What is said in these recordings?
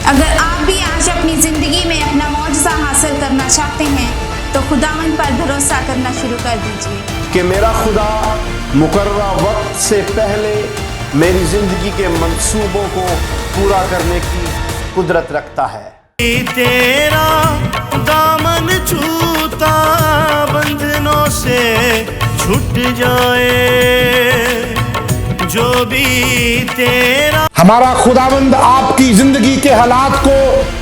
अगर आप भी आज अपनी ज़िंदगी में अपना मौजज़ा हासिल करना चाहते हैं तो खुदावंद पर भरोसा करना शुरू कर दीजिए कि मेरा खुदा मुकर्ररा वक्त से पहले मेरी ज़िंदगी के मंसूबों को पूरा करने की कुदरत रखता है। तेरा दामन छूता बंधनों से छूट जाए, जो भी तेरा। हमारा खुदावंद आपकी जिंदगी के हालात को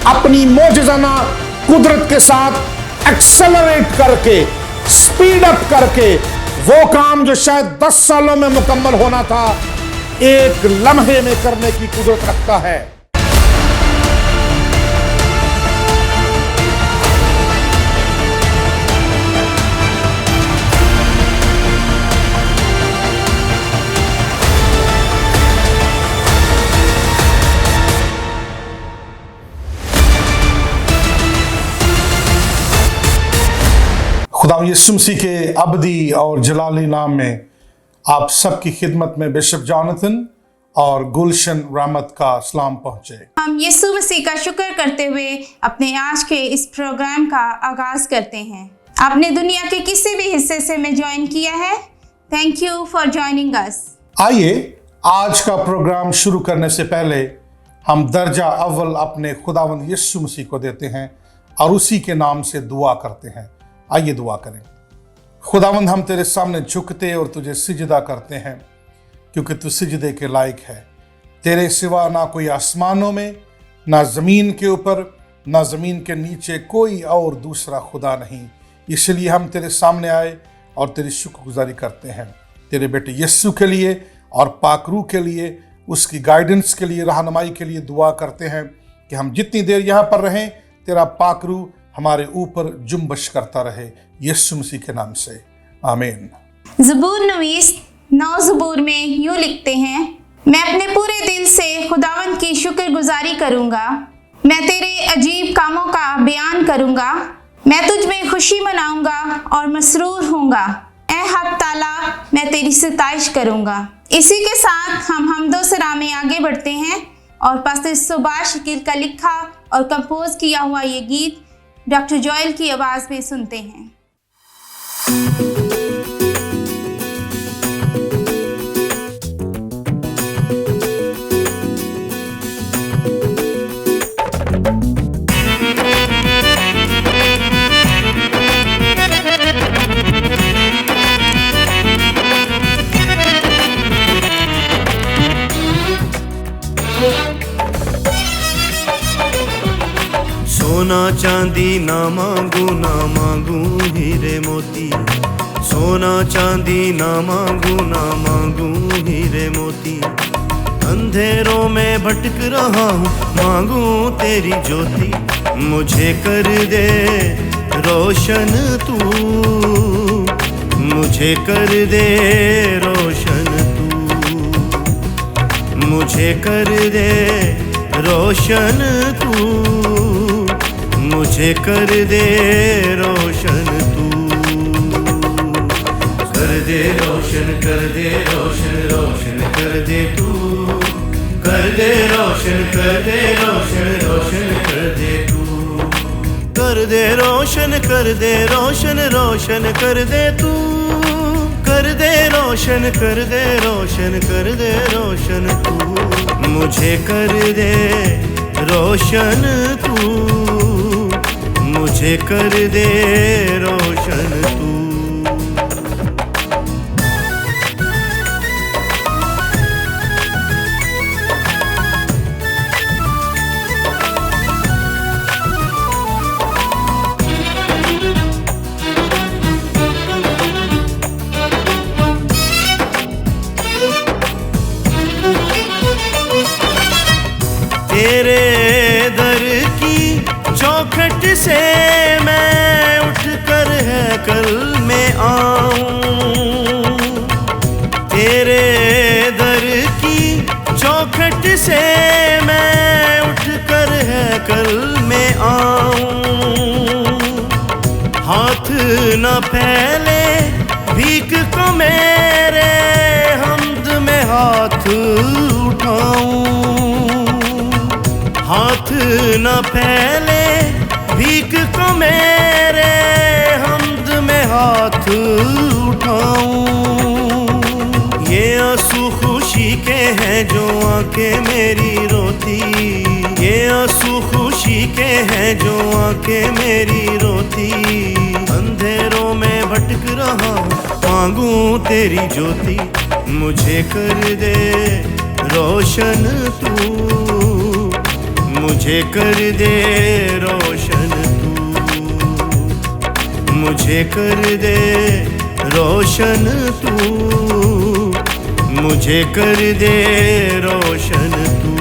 अपनी मौजज़ाना कुदरत के साथ एक्सेलरेट करके, स्पीड अप करके, वो काम जो शायद 10 सालों में मुकम्मल होना था, एक लम्हे में करने की कुदरत रखता है। खुदा यीशु मसीह के अबदी और जलाली नाम में आप सबकी खिदमत में बिशप जॉनथन और गुलशन रहमत का सलाम पहुंचे। हम यीशु मसीह का शुक्र करते हुए अपने आज के इस प्रोग्राम का आगाज करते हैं। आपने दुनिया के किसी भी हिस्से से में ज्वाइन किया है, thank you for joining us. आइए आज का प्रोग्राम शुरू करने से पहले हम दर्जा अव्वल अपने खुदावंद यीशु मसीह को देते हैं और उसी के नाम से दुआ करते हैं। आइए दुआ करें। खुदावंद, हम तेरे सामने झुकते और तुझे सिजदा करते हैं क्योंकि तू सिजदे के लायक है। तेरे सिवा ना कोई आसमानों में, ना ज़मीन के ऊपर, ना ज़मीन के नीचे कोई और दूसरा खुदा नहीं। इसलिए हम तेरे सामने आए और तेरी शुक्रगुजारी करते हैं तेरे बेटे यीशु के लिए और पाकरू के लिए, उसकी गाइडेंस के लिए, रहनुमाई के लिए दुआ करते हैं कि हम जितनी देर यहाँ पर रहें तेरा पाकरू हमारे ऊपर जुम्बश करता रहे, यीशु मसीह के नाम से, आमीन। ज़बूर नवीस 9 ज़बूर में यूँ लिखते हैं, मैं अपने पूरे दिल से खुदावंद की शुक्रगुजारी करूँगा, मैं तेरे अजीब कामों का बयान करूँगा, मैं तुझ में खुशी मनाऊँगा और मसरूर होऊंगा, ए हक ताला मैं तेरी सिताइश करूँगा। इसी के साथ हम हमदो सरा में आगे बढ़ते हैं और पास्टर सुभाष शकील का लिखा और कंपोज किया हुआ ये गीत डॉक्टर जॉयल की आवाज में सुनते हैं। सोना चांदी ना मांगू हीरे मोती, सोना चांदी ना मांगू हीरे मोती, अंधेरों में भटक रहा हूँ मांगू तेरी ज्योति, मुझे कर दे रोशन तू, मुझे कर दे रोशन तू, मुझे कर दे रोशन तू, मुझे कर दे रोशन तू, कर दे रोशन, कर दे रोशन, रोशन कर दे तू, कर दे रोशन, कर दे रोशन, रोशन कर दे तू, कर दे रोशन, कर दे रोशन, रोशन कर दे तू, कर दे रोशन, कर दे रोशन, कर दे रोशन तू, मुझे कर दे रोशन तू, मुझे कर दे रोशन तू। तेरे दर की चौखट से मैं उठकर है कल में आऊं, तेरे दर की चौखट से मैं उठकर है कल में आऊं, हाथ न फैले भीख को मेरे हमद में हाथ उठाऊं, हाथ न फैले भीख को मेरे हमद में हाथ उठाऊं। ये आंसू खुशी के हैं जो आंखें मेरी रोती, ये आंसू खुशी के हैं जो आंखें मेरी रोती। अंधेरों में भटक रहा मांगू तेरी ज्योति, मुझे कर दे रोशन तू, मुझे कर दे रोशन तू, मुझे कर दे रोशन तू, मुझे कर दे रोशन तू।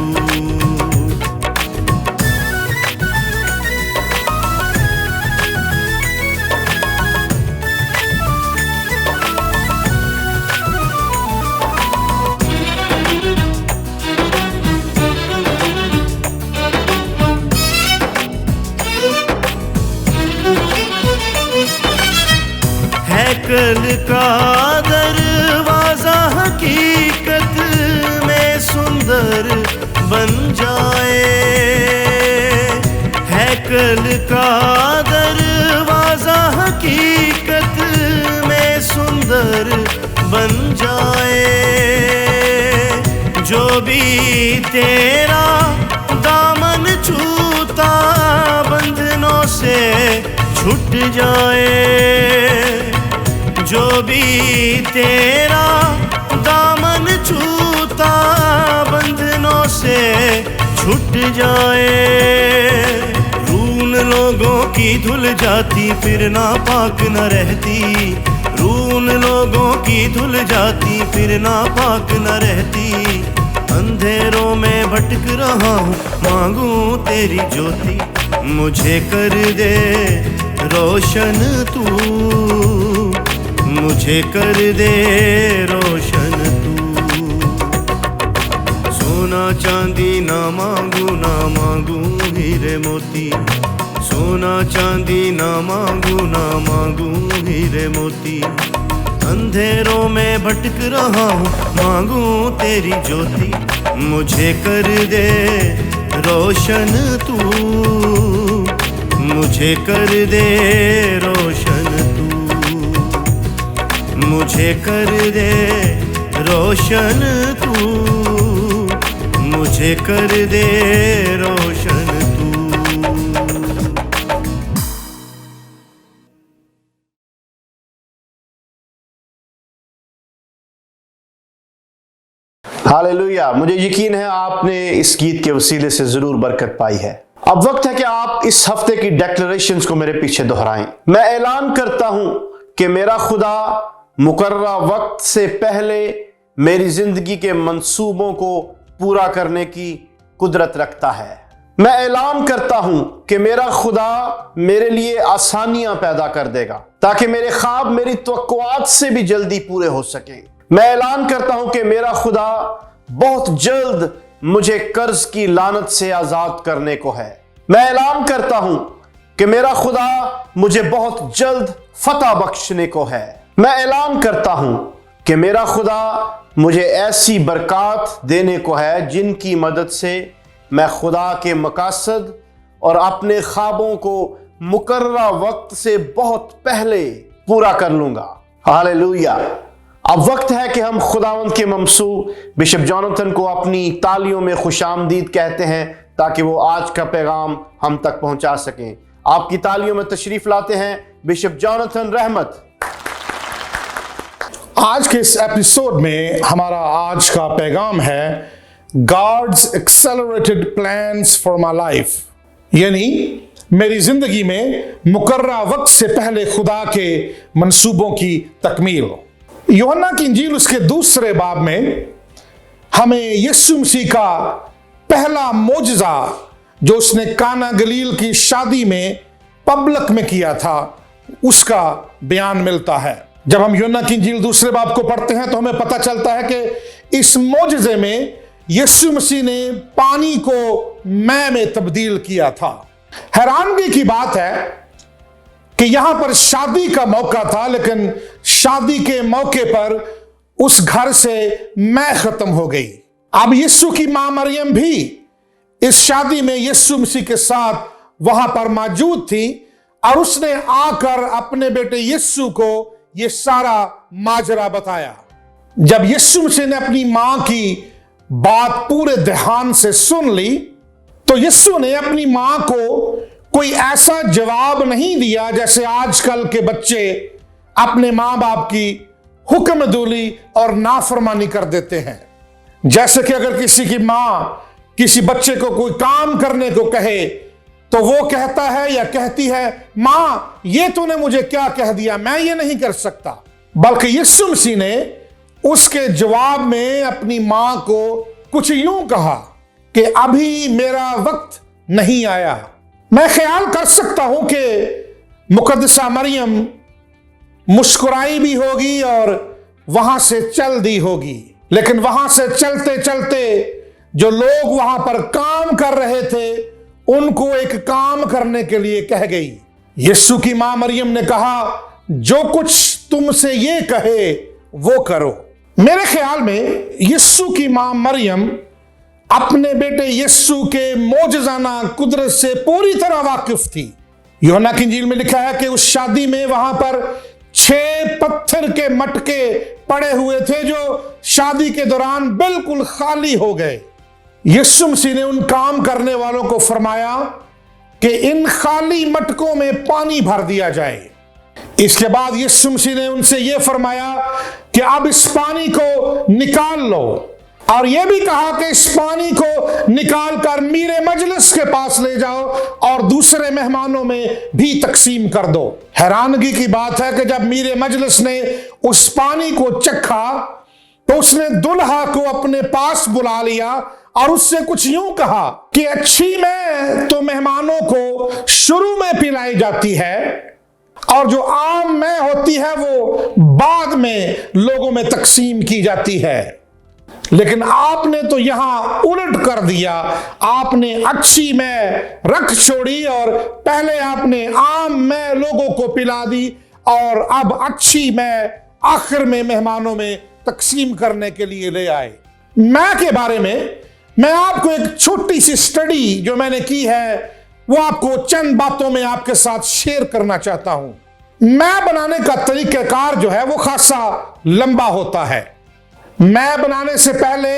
कल का दरवाजा हकीकत में सुंदर बन जाए, है कल का दरवाजा हकीकत में सुंदर बन जाए। जो भी तेरा दामन छूता बंधनों से छूट जाए, जो भी तेरा दामन छूता बंधनों से छूट जाए। रून लोगों की धुल जाती फिर नापाक न रहती, रून लोगों की धुल जाती फिर नापाक न रहती। अंधेरों में भटक रहा हूँ मांगू तेरी ज्योति, मुझे कर दे रोशन तू, मुझे कर दे रोशन तू। सोना चांदी ना मांगू हीरे मोती, सोना चांदी ना मांगू हीरे मोती। अंधेरों में भटक रहा हूँ मांगू तेरी ज्योति, मुझे कर दे रोशन तू, मुझे कर दे रोशन तू, मुझे कर दे रोशन तू, मुझे कर दे रोशन तू। हालेलुया। मुझे यकीन है आपने इस गीत के वसीले से जरूर बरकत पाई है। अब वक्त है कि आप इस हफ्ते की डेक्लरेशंस को मेरे पीछे दोहराएं। मैं ऐलान करता हूं कि मेरा खुदा मुकर्ररा वक्त से पहले मेरी जिंदगी के मंसूबों को पूरा करने की कुदरत रखता है। मैं ऐलान करता हूं कि मेरा खुदा मेरे लिए आसानियां पैदा कर देगा ताकि मेरे ख्वाब मेरी तवक्कुआत से भी जल्दी पूरे हो सकें। मैं ऐलान करता हूं कि मेरा खुदा बहुत जल्द मुझे कर्ज की लानत से आजाद करने को है। मैं ऐलान करता हूं कि मेरा खुदा मुझे बहुत जल्द फतह बख्शने को है। मैं ऐलान करता हूं कि मेरा खुदा मुझे ऐसी बरकत देने को है जिनकी मदद से मैं खुदा के मकासद और अपने ख्वाबों को मुकर्ररा वक्त से बहुत पहले पूरा कर लूंगा। हालेलुया। अब वक्त है कि हम खुदावंद के ममसू बिशप जोनाथन को अपनी तालियों में खुशामदीद कहते हैं ताकि वो आज का पैगाम हम तक पहुंचा सकें। आपकी तालियों में तशरीफ लाते हैं बिशप जोनाथन रहमत। आज के इस एपिसोड में हमारा आज का पैगाम है God's accelerated plans for my life, यानी मेरी जिंदगी में मुकर्ररा वक्त से पहले खुदा के मंसूबों की तकमील। यूहन्ना की इंजील उसके दूसरे बाब में हमें यीशु मसीह का पहला मोजज़ा जो उसने काना गलील की शादी में पब्लिक में किया था उसका बयान मिलता है। जब हम यूहन्ना की इंजील दूसरे बाब को पढ़ते हैं तो हमें पता चलता है कि इस मोजज़े में यीशु मसीह ने पानी को मैं में तब्दील किया था। हैरानगी की बात है कि यहां पर शादी का मौका था, लेकिन शादी के मौके पर उस घर से मैं खत्म हो गई। अब यीशु की मां मरियम भी इस शादी में यीशु मसीह के साथ वहां पर मौजूद थी और उसने आकर अपने बेटे यीशु को यह सारा माजरा बताया। जब यीशु मसीह ने अपनी मां की बात पूरे ध्यान से सुन ली तो यीशु ने अपनी मां को कोई ऐसा जवाब नहीं दिया जैसे आजकल के बच्चे अपने मां बाप की हुक्मदुली और नाफरमानी कर देते हैं। जैसे कि अगर किसी की मां किसी बच्चे को कोई काम करने को कहे तो वो कहता है या कहती है, मां ये तूने मुझे क्या कह दिया, मैं ये नहीं कर सकता। बल्कि यीशु मसीह ने उसके जवाब में अपनी मां को कुछ यूं कहा कि अभी मेरा वक्त नहीं आया। मैं ख्याल कर सकता हूं कि मुकद्दसा मरियम मुस्कुराई भी होगी और वहां से चल दी होगी, लेकिन वहां से चलते चलते जो लोग वहां पर काम कर रहे थे उनको एक काम करने के लिए कह गई। यीशु की मां मरियम ने कहा, जो कुछ तुमसे ये कहे वो करो। मेरे ख्याल में यीशु की मां मरियम अपने बेटे यीशु के मौजज़ाना कुदरत से पूरी तरह वाकिफ थी। यूहन्ना की इंजील में लिखा है कि उस शादी में वहां पर 6 पत्थर के मटके पड़े हुए थे जो शादी के दौरान बिल्कुल खाली हो गए। यीशु मसीह ने उन काम करने वालों को फरमाया कि इन खाली मटकों में पानी भर दिया जाए। इसके बाद यीशु मसीह ने उनसे यह फरमाया कि अब इस पानी को निकाल लो, और यह भी कहा कि इस पानी को निकाल कर मीरे मजलिस के पास ले जाओ और दूसरे मेहमानों में भी तकसीम कर दो। हैरानगी की बात है कि जब मीरे मजलिस ने उस पानी को चखा तो उसने दुल्हा को अपने पास बुला लिया और उससे कुछ यूं कहा कि अच्छी में तो मेहमानों को शुरू में पिलाई जाती है और जो आम में होती है वो बाद में लोगों में तकसीम की जाती है, लेकिन आपने तो यहां उलट कर दिया। आपने अच्छी में रख छोड़ी और पहले आपने आम में लोगों को पिला दी और अब अच्छी में आखिर में मेहमानों में तकसीम करने के लिए ले आए। मैं के बारे में मैं आपको एक छोटी सी स्टडी जो मैंने की है वो आपको चंद बातों में आपके साथ शेयर करना चाहता हूं। मैं बनाने का तरीकाकार जो है वो खासा लंबा होता है। मैं बनाने से पहले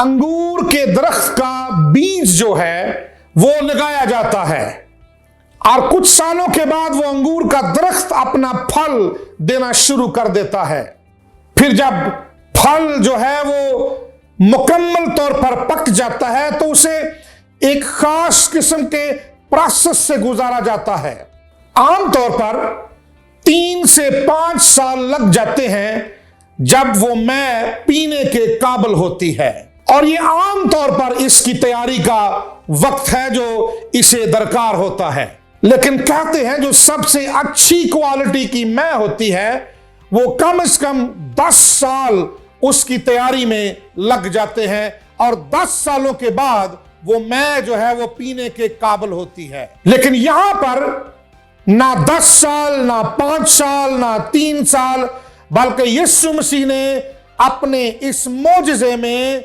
अंगूर के दरख्त का बीज जो है वो लगाया जाता है और कुछ सालों के बाद वो अंगूर का दरख्त अपना फल देना शुरू कर देता है। फिर जब फल जो है वो मुकम्मल तौर पर पक जाता है तो उसे एक खास किस्म के प्रोसेस से गुजारा जाता है। आमतौर पर 3 से 5 साल लग जाते हैं जब वो मैं पीने के काबिल होती है, और ये आमतौर पर इसकी तैयारी का वक्त है जो इसे दरकार होता है। लेकिन कहते हैं जो सबसे अच्छी क्वालिटी की मैं होती है वो कम से कम 10 साल उसकी तैयारी में लग जाते हैं और 10 सालों के बाद वो मैं जो है वो पीने के काबिल होती है। लेकिन यहां पर ना 10 साल, ना 5 साल, ना 3 साल, बल्कि यीशु मसीह ने अपने इस मोजज़े में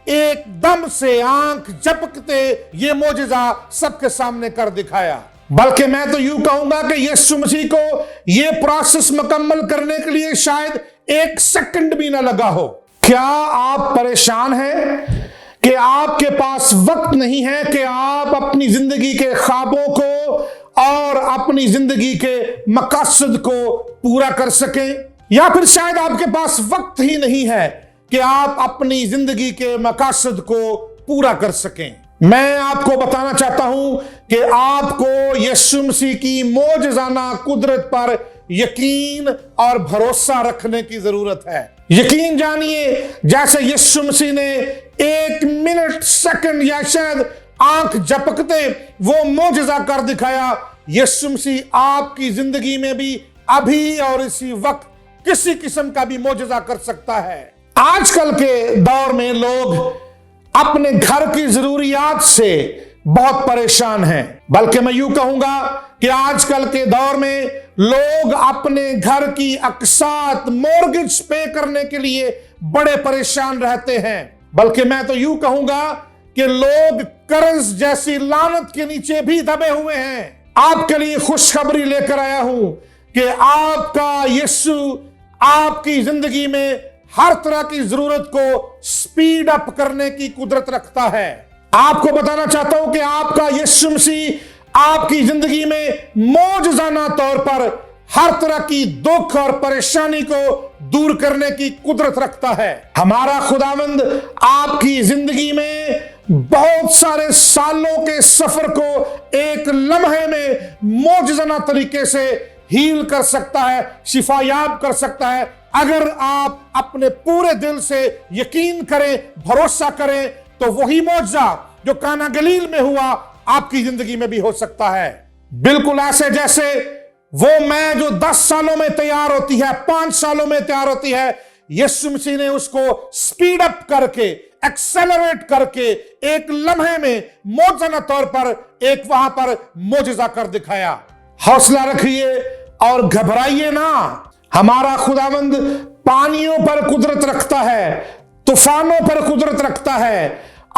एकदम से आंख झपकते ये मोजज़ा सबके सामने कर दिखाया। बल्कि मैं तो यूं कहूंगा कि यीशु मसीह को ये प्रोसेस मुकम्मल करने के लिए शायद 1 सेकंड भी ना लगा हो। क्या आप परेशान हैं कि आपके पास वक्त नहीं है कि आप अपनी जिंदगी के ख्वाबों को और अपनी जिंदगी के मकसद को पूरा कर सकें, या फिर शायद आपके पास वक्त ही नहीं है कि आप अपनी जिंदगी के मकसद को पूरा कर सकें? मैं आपको बताना चाहता हूं कि आपको यीशु मसीह की मौजज़ाना कुदरत पर यकीन और भरोसा रखने की जरूरत है। यकीन जानिए, जैसे यीशु मसीह ने 1 मिनट, सेकंड या शायद आंख झपकते वो मौजज़ा कर दिखाया, यीशु मसीह आपकी जिंदगी में भी अभी और इसी वक्त किसी किस्म का भी मौजज़ा कर सकता है। आजकल के दौर में लोग अपने घर की जरूरियात से बहुत परेशान हैं, बल्कि मैं यूं कहूंगा कि आजकल के दौर में लोग अपने घर की अकसात, मॉर्गेज पे करने के लिए बड़े परेशान रहते हैं। बल्कि मैं तो यूं कहूंगा कि लोग कर्ज जैसी लानत के नीचे भी दबे हुए हैं। आपके लिए खुशखबरी लेकर आया हूं कि आपका यीशु आपकी जिंदगी में हर तरह की जरूरत को स्पीड अप करने की कुदरत रखता है। आपको बताना चाहता हूं कि आपका यीशु मसीह आपकी जिंदगी में मौजूदाना तौर पर हर तरह की दुख और परेशानी को दूर करने की कुदरत रखता है। हमारा खुदावंद आपकी जिंदगी में बहुत सारे सालों के सफर को एक लम्हे में मौजूदाना तरीके से हील कर सकता है, शिफायाब कर सकता है, अगर आप अपने पूरे दिल से यकीन करें, भरोसा करें, तो वही मौजज़ा जो काना गलील में हुआ आपकी जिंदगी में भी हो सकता है। बिल्कुल ऐसे जैसे वो मैं जो 10 सालों में तैयार होती है, 5 सालों में तैयार होती है, यीशु मसीह ने उसको स्पीड अप करके, एक्सेलरेट करके एक लम्हे में मौजूदा तौर पर एक वहां पर मौजज़ा कर दिखाया। हौसला रखिए और घबराइए ना। हमारा खुदावंद पानियों पर कुदरत रखता है, तूफानों पर कुदरत रखता है,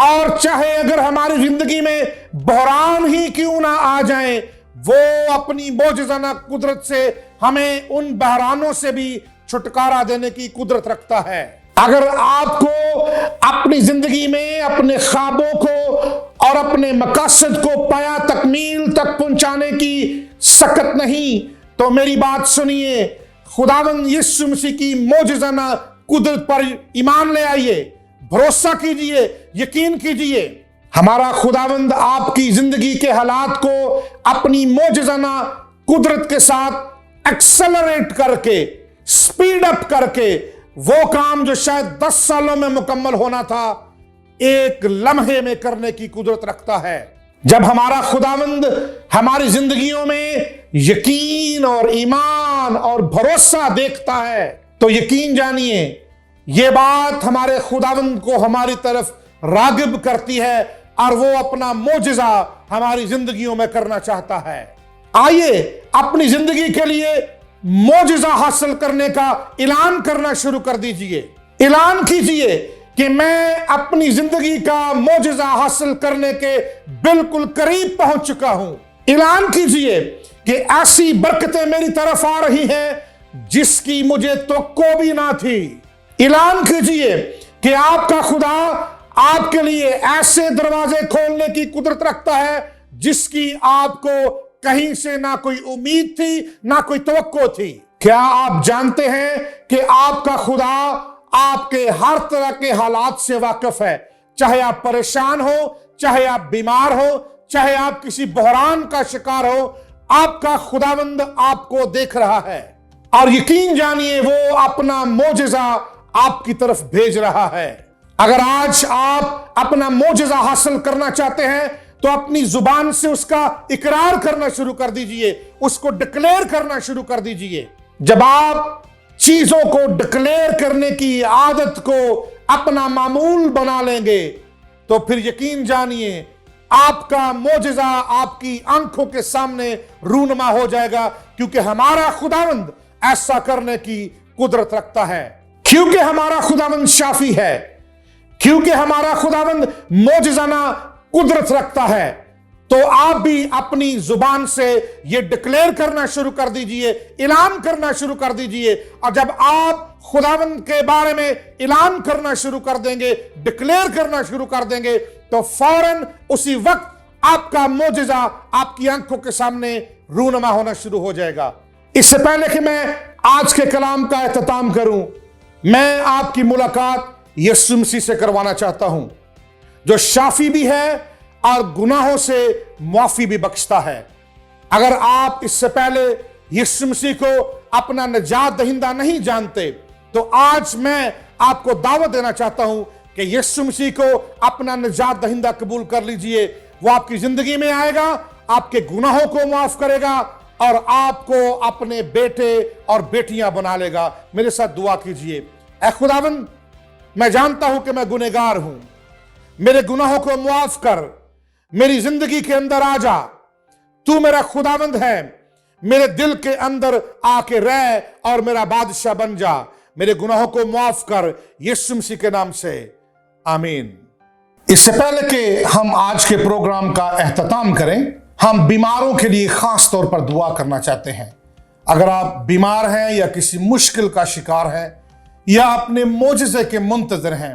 और चाहे अगर हमारी जिंदगी में बहरान ही क्यों ना आ जाए, वो अपनी मौजज़ाना कुदरत से हमें उन बहरानों से भी छुटकारा देने की कुदरत रखता है। अगर आपको अपनी जिंदगी में अपने ख्वाबों को और अपने मकसद को पाया तकमील तक पहुंचाने की सकत नहीं, तो मेरी बात सुनिए, खुदावंद यीशु मसीह की मौजज़ाना कुदरत पर ईमान ले आइए, भरोसा कीजिए, यकीन कीजिए। हमारा खुदावंद आपकी जिंदगी के हालात को अपनी मौजज़ाना कुदरत के साथ एक्सेलरेट करके, स्पीड अप करके, वो काम जो शायद 10 सालों में मुकम्मल होना था, एक लम्हे में करने की कुदरत रखता है। जब हमारा खुदावंद हमारी जिंदगियों में यकीन और ईमान और भरोसा देखता है, तो यकीन जानिए ये बात हमारे खुदावंद को हमारी तरफ रागिब करती है और वो अपना मौजज़ा हमारी जिंदगियों में करना चाहता है। आइए अपनी जिंदगी के लिए मौजज़ा हासिल करने का ऐलान करना शुरू कर दीजिए। ऐलान कीजिए कि मैं अपनी जिंदगी का मौजज़ा हासिल करने के बिल्कुल करीब पहुंच चुका हूं। ऐलान कीजिए कि ऐसी बरकतें मेरी तरफ आ रही हैं जिसकी मुझे तवक्को भी ना थी। ऐलान कीजिए कि आपका खुदा आपके लिए ऐसे दरवाजे खोलने की कुदरत रखता है जिसकी आपको कहीं से ना कोई उम्मीद थी, ना कोई तवक्को थी। क्या आप जानते हैं कि आपका खुदा आपके हर तरह के हालात से वाकिफ है? चाहे आप परेशान हो, चाहे आप बीमार हो, चाहे आप किसी बहरान का शिकार हो, आपका खुदावंद आपको देख रहा है और यकीन जानिए वो अपना मौजज़ा आपकी तरफ भेज रहा है। अगर आज आप अपना मौजज़ा हासिल करना चाहते हैं तो अपनी जुबान से उसका इकरार करना शुरू कर दीजिए, उसको डिक्लेयर करना शुरू कर दीजिए। जब आप चीजों को डिक्लेयर करने की आदत को अपना मामूल बना लेंगे तो फिर यकीन जानिए आपका मौजज़ा आपकी आंखों के सामने रूनुमा हो जाएगा, क्योंकि हमारा खुदावंद ऐसा करने की कुदरत रखता है। क्योंकि हमारा खुदावंद शाफी है, क्योंकि हमारा खुदावंद मौजज़ाना कुदरत रखता है, तो आप भी अपनी जुबान से ये डिक्लेयर करना शुरू कर दीजिए, ऐलान करना शुरू कर दीजिए। और जब आप खुदावंद के बारे में ऐलान करना शुरू कर देंगे, डिक्लेयर करना शुरू कर देंगे, तो फौरन उसी वक्त आपका मौजज़ा आपकी आंखों के सामने रूनुमा होना शुरू हो जाएगा। इससे पहले कि मैं आज के कलाम का एहतमाम करूं, मैं आपकी मुलाकात यीशु मसीह से करवाना चाहता हूं, जो शाफी भी है और गुनाहों से माफी भी बख्शता है। अगर आप इससे पहले यीशु मसीह को अपना निजात दहिंदा नहीं जानते, तो आज मैं आपको दावत देना चाहता हूं कि यीशु मसीह को अपना निजात दहिंदा कबूल कर लीजिए। वो आपकी जिंदगी में आएगा, आपके गुनाहों को माफ करेगा और आपको अपने बेटे और बेटियां बना लेगा। मेरे साथ दुआ कीजिए। ऐ खुदावंद, मैं जानता हूं कि मैं गुनहगार हूं, मेरे गुनाहों को माफ कर, मेरी जिंदगी के अंदर आ जा। तू मेरा खुदावंद है, मेरे दिल के अंदर आके रह और मेरा बादशाह बन जा। मेरे गुनाहों को माफ कर, यीशु मसीह के नाम से, आमीन। इससे पहले कि हम आज के प्रोग्राम का एहतमाम करें, हम बीमारों के लिए खास तौर पर दुआ करना चाहते हैं। अगर आप बीमार हैं या किसी मुश्किल का शिकार हैं या अपने मोजज़े के मुंतज़िर हैं,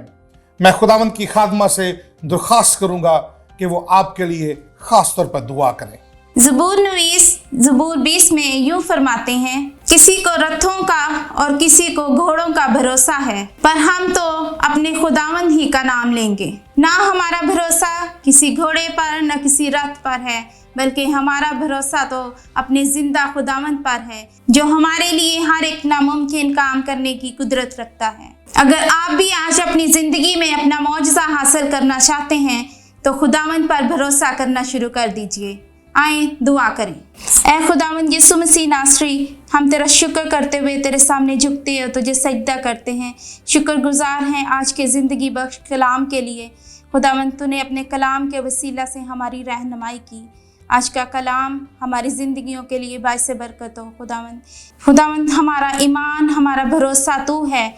मैं खुदावंद की खादमा से दरख्वास्त करूंगा कि वो आपके लिए खास तौर पर दुआ करें। ज़बूर नवीस ज़बूर 20 में यूं फरमाते हैं, किसी को रथों का और किसी को घोड़ों का भरोसा है, पर हम तो अपने खुदावंद ही का नाम लेंगे। ना हमारा भरोसा किसी घोड़े पर न किसी रथ पर है, बल्कि हमारा भरोसा तो अपने जिंदा खुदावंद पर है, जो हमारे लिए हर एक नामुमकिन काम करने की कुदरत रखता है। अगर आप भी आज अपनी ज़िंदगी में अपना मौजज़ा हासिल करना चाहते हैं तो खुदावंद पर भरोसा करना शुरू कर दीजिए। आए दुआ करें। ऐ खुदावंद यीशु मसीह नासरी, हम तेरा शुक्र करते हुए तेरे सामने झुकते हैं, तुझे सजदा करते हैं, शुक्रगुजार हैं आज के ज़िंदगी बख्श कलाम के लिए। खुदावंद तूने अपने कलाम के वसीला से हमारी रहनुमाई की। आज का कलाम हमारी ज़िंदगियों के लिए बाइस बरकत हो। खुदावंद हमारा ईमान, हमारा भरोसा तू है,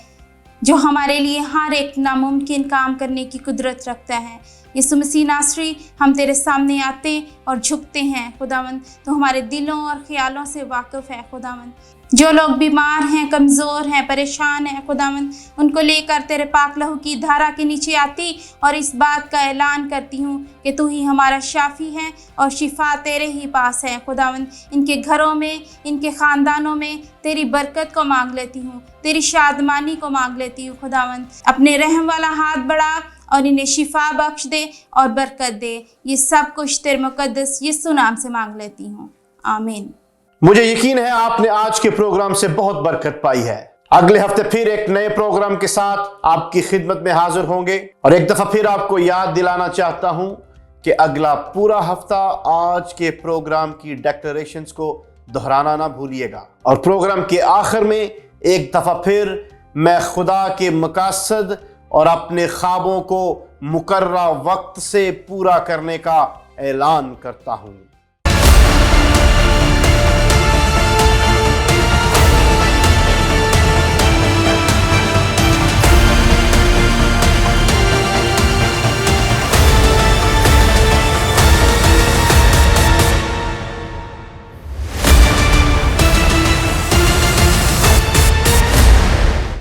जो हमारे लिए हर एक नामुमकिन काम करने की कुदरत रखता है। यीशु मसीह नासरी, हम तेरे सामने आते और झुकते हैं। खुदावंद तो हमारे दिलों और ख्यालों से वाकिफ़ है। खुदावंद जो लोग बीमार हैं, कमज़ोर हैं, परेशान हैं, खुदावंद उनको लेकर तेरे पाक लहू की धारा के नीचे आती और इस बात का ऐलान करती हूँ कि तू ही हमारा शाफ़ी है और शिफा तेरे ही पास है। खुदावंद इनके घरों में, इनके ख़ानदानों में तेरी बरकत को मांग लेती हूँ, तेरी शादमानी को मांग लेती हूँ। खुदावंद अपने रहम वाला हाथ बढ़ा और इन्हें शिफा बख्श दे और बरकत दे। ये सब कुछ तेरे मुकद्दस यीशु नाम से मांग लेती हूँ, आमीन। मुझे यकीन है आपने आज के प्रोग्राम से बहुत बरकत पाई है। अगले हफ्ते फिर एक नए प्रोग्राम के साथ आपकी खिदमत में हाजिर होंगे। और एक दफा फिर आपको याद दिलाना चाहता हूं कि अगला पूरा हफ्ता आज के प्रोग्राम की डिक्लेरेशंस को दोहराना ना भूलिएगा। और प्रोग्राम के आखिर में एक दफा फिर मैं खुदा के मकासद और अपने ख्वाबों को मुकर्रर वक्त से पूरा करने का ऐलान करता हूं।